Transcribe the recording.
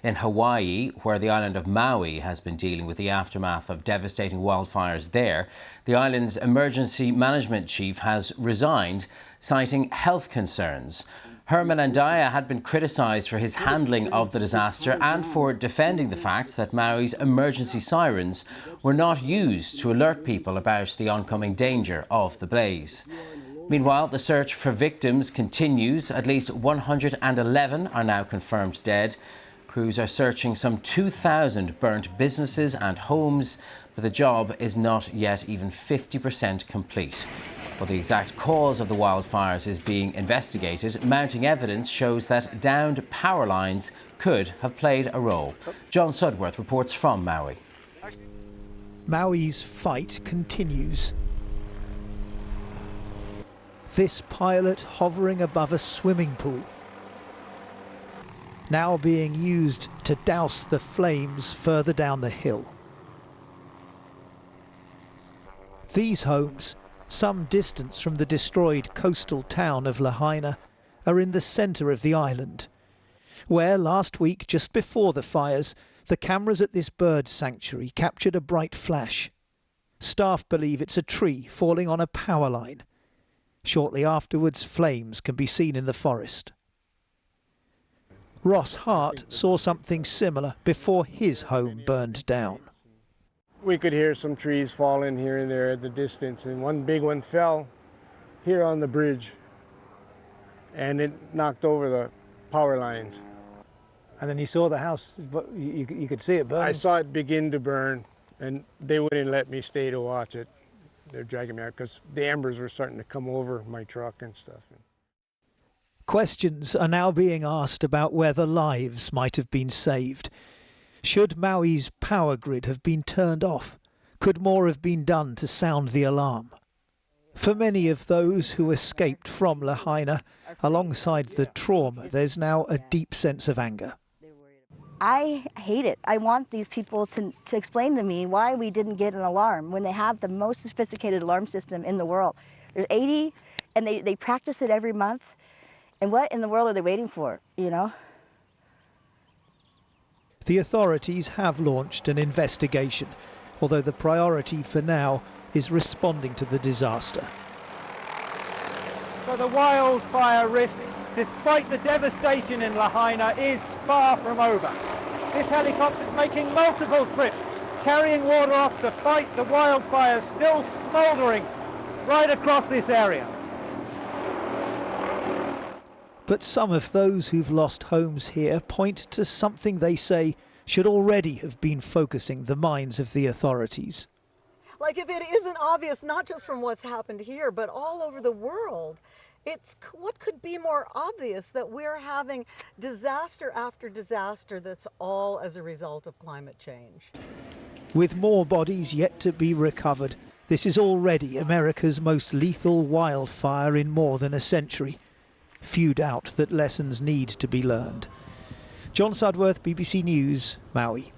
In Hawaii, where the island of Maui has been dealing with the aftermath of devastating wildfires there, the island's emergency management chief has resigned, citing health concerns. Herman Andaya had been criticised for his handling of the disaster and for defending the fact that Maui's emergency sirens were not used to alert people about the oncoming danger of the blaze. Meanwhile, the search for victims continues. At least 111 are now confirmed dead. Crews are searching some 2,000 burnt businesses and homes, but the job is not yet even 50% complete. While the exact cause of the wildfires is being investigated, mounting evidence shows that downed power lines could have played a role. John Sudworth reports from Maui. Maui's fight continues. This pilot hovering above a swimming pool, now being used to douse the flames further down the hill. These homes, some distance from the destroyed coastal town of Lahaina, are in the centre of the island, where last week, just before the fires, the cameras at this bird sanctuary captured a bright flash. Staff believe it's a tree falling on a power line. Shortly afterwards, flames can be seen in the forest. Ross Hart saw something similar before his home burned down. We could hear some trees falling here and there at the distance, and one big one fell here on the bridge, and it knocked over the power lines. And then you saw the house, but you could see it burn. I saw it begin to burn, and they wouldn't let me stay to watch it. They're dragging me out because the embers were starting to come over my truck and stuff. Questions are now being asked about whether lives might have been saved. Should Maui's power grid have been turned off? Could more have been done to sound the alarm? For many of those who escaped from Lahaina, alongside the trauma, there's now a deep sense of anger. I hate it. I want these people to explain to me why we didn't get an alarm when they have the most sophisticated alarm system in the world. There's 80, and they practice it every month. And what in the world are they waiting for, you know? The authorities have launched an investigation, although the priority for now is responding to the disaster. So the wildfire risk, despite the devastation in Lahaina, is far from over. This helicopter is making multiple trips, carrying water off to fight the wildfires still smouldering right across this area. But some of those who've lost homes here point to something they say should already have been focusing the minds of the authorities. Like, if it isn't obvious, not just from what's happened here, but all over the world, what could be more obvious that we're having disaster after disaster that's all as a result of climate change? With more bodies yet to be recovered, this is already America's most lethal wildfire in more than a century. Few doubt that lessons need to be learned. John Sudworth, BBC News, Maui.